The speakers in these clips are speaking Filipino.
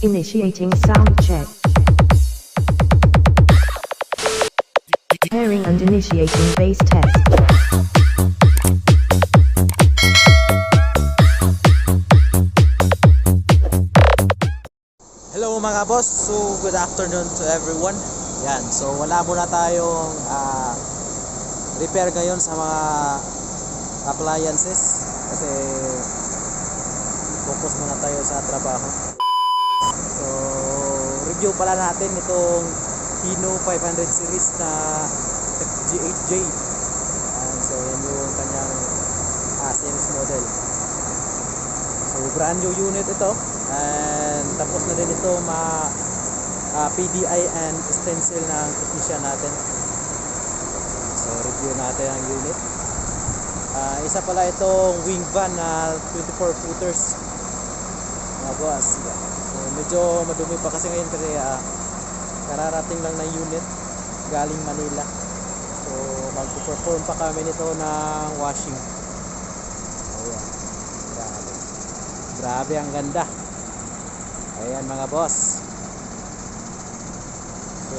Initiating sound check. Pairing and initiating bass test. Hello mga boss, so good afternoon to everyone. Yan, so wala muna tayong repair ngayon sa mga appliances kasi focus muna tayo sa trabaho. So review pala natin itong Hino 500 series na FG8J. So yan yung kanyang series model. So brand new unit ito, and tapos na din ito PDI and stencil ng technician natin. So review natin ang unit. Isa pala itong wing van na 24 footers mga boss. So medyo madumi pa kasi ngayon kasi kararating lang na unit galing Manila. So magpo-perform pa kami nito ng washing. Ayan, grabe ang ganda. Ayan mga boss. So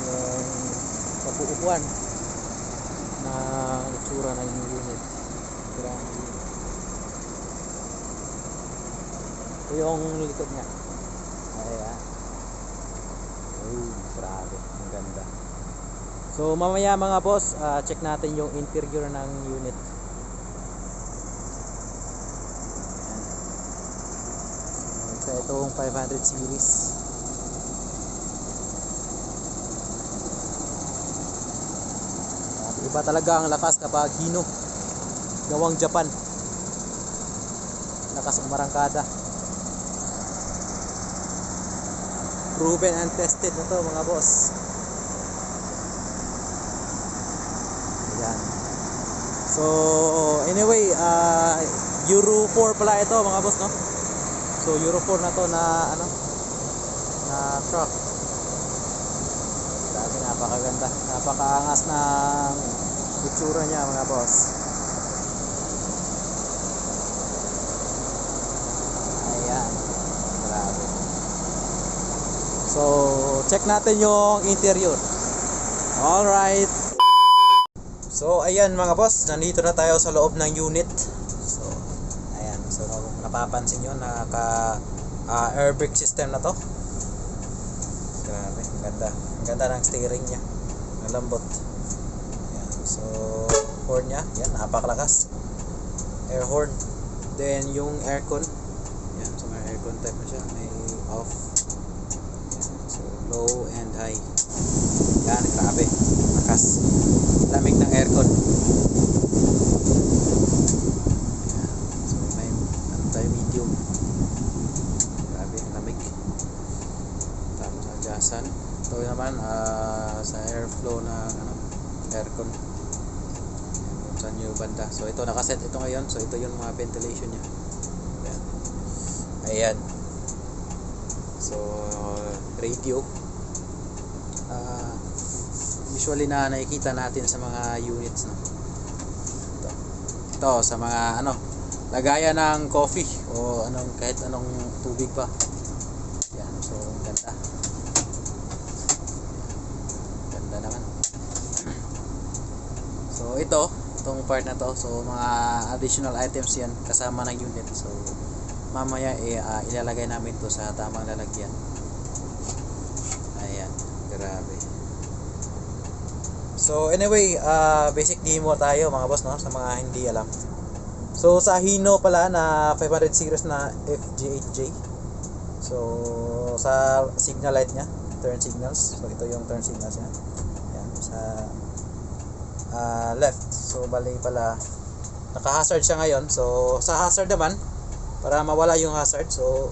yung kabuuan na itsura ng unit. Grabe. Ito yung likod niya. Ayan. Oh, grabe. Ang ganda. So mamaya mga boss, check natin yung interior ng unit. So itong 500 series. Iba talaga ang lakas kapag Hino. Gawang Japan. Lakas ng marangkada. Proven and tested na to mga boss. Ayan. So anyway, Euro 4 pala ito mga boss, no? So Euro 4 na to na na truck. Grabe, napakaganda. Napakaangas ng itsura niya mga boss. Ayan. Grabe. So check natin yung interior. Alright. So ayan mga boss, nandito na tayo sa loob ng unit. So ayan, so napapansin nyo naka air brake system na to. Grabe, ang ganda. Ang ganda ng steering niya. Ang lambot. Ayan, so horn niya, yan, napakalakas. Air horn. Then yung aircon. Yan, so may aircon type na siya. May off. So low and high. Yan, grabe. Lakas. Lamig ng aircon. So may tayo medium. Grabe ang lamig. Tapos adjustan. Ito naman sa airflow ng aircon. Kung saan yung banda. So ito nakaset ito ngayon. So ito yung mga ventilation niya. Ayan. Ayan. So radio. Usually na nakikita natin sa mga units, no? Ito sa mga lagayan ng coffee o kahit anong tubig pa. Yan, so ganda. Ganda naman. So itong part na to, so mga additional items yan kasama ng unit. So mamaya ilalagay namin to sa tamang lalagyan. Ayan, grabe. So anyway, basic demo tayo mga boss, no, sa mga hindi alam. So sa Hino pala na 500 series na FG8J. So sa signal light niya, turn signals. So ito yung turn signals niya. Yan sa left. So bali pala naka-hazard siya ngayon. So sa hazard naman, para mawala yung hazard, so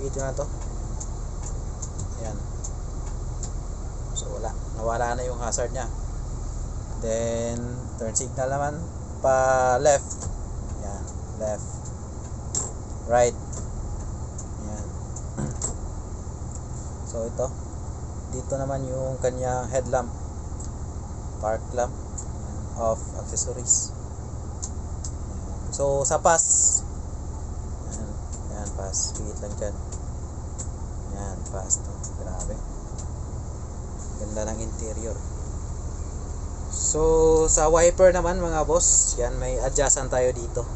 pitin na to. Ayan. So nawala na yung hazard niya. Then turn signal naman pa left. Yan, left, right. Yan. So ito dito naman yung kanyang headlamp, park lamp, off accessories. So sa pass, Yan, pass. Higit lang dyan. Yan, pass to. Grabe. Ganda ng interior. So, sa wiper naman mga boss, yan, may adjustan tayo dito.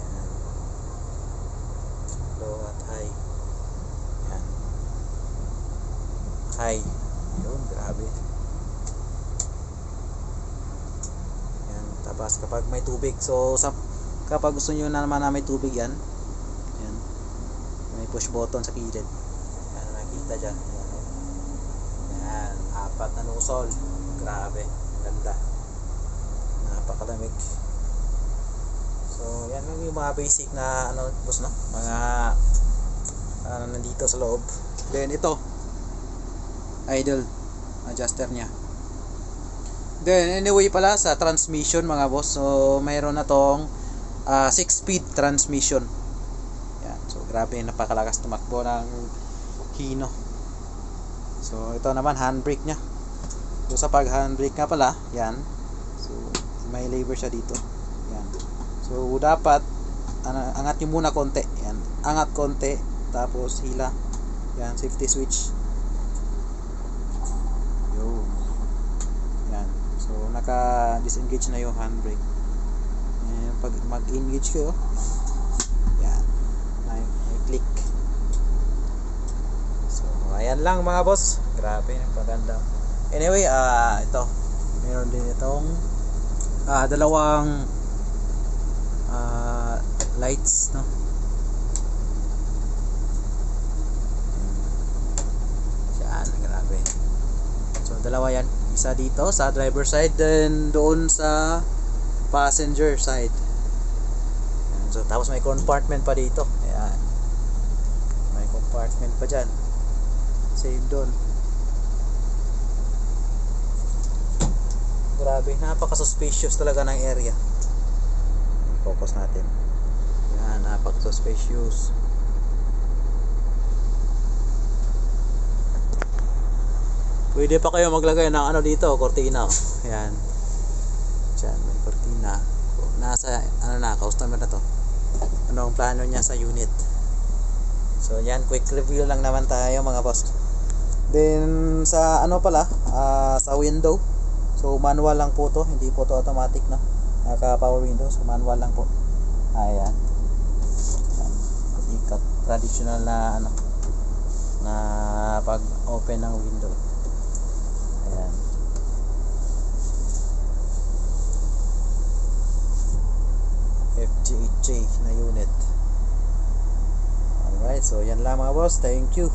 Yan. Low at high. Yan. High. Yun, grabe. Yan, tapos kapag may tubig, so kapag gusto nyo na naman na may tubig yan, yan, may push button sa kilid. Yan, makikita dyan. Yan, 4 na nosol. Grabe, ganda. Napakalamig. So, yan lang yung mga basic na ano, boss, no? Mga nandito sa loob. Then ito, idle adjuster niya. Then anyway pala sa transmission mga boss, so mayroon na tong 6-speed transmission. Yan, so grabe, napakalakas tumakbo ng Hino. So ito naman handbrake niya. So sa pag handbrake nga pala, yan. So may lever siya dito. Yan. So dapat angat niyo muna konti. Yan. Angat konti tapos hila. Yan, safety switch. Yo. Yan. So naka-disengage na yung handbrake. Yan, pag mag-engage kayo, yan. May click. So ayan lang mga boss. Grabe, napaganda. Anyway, ito. Meron din itong dalawang lights, no? Yan, grabe. So dalawa yan. Isa dito sa driver side, then doon sa passenger side. Yan. So tapos may compartment pa dito. Ayan. May compartment pa dyan. Same doon. Grabe, napaka-suspicious talaga ng area. Focus natin. Yan, napaka-suspicious. Pwede pa kayo maglagay ng ano dito, cortina. Yan. Diyan, may cortina. Nasa, ano na, customer na to. Ano ang plano niya sa unit. So, yan, quick review lang naman tayo mga boss. Then, sa ano pala, sa window. So manual lang po to, hindi po to automatic, no. Naka power window, so manual lang po. Ayan. Ikat traditional na ano na pag open ng window. Ayan. FJ na unit. Alright, so yan lang mga boss. Thank you.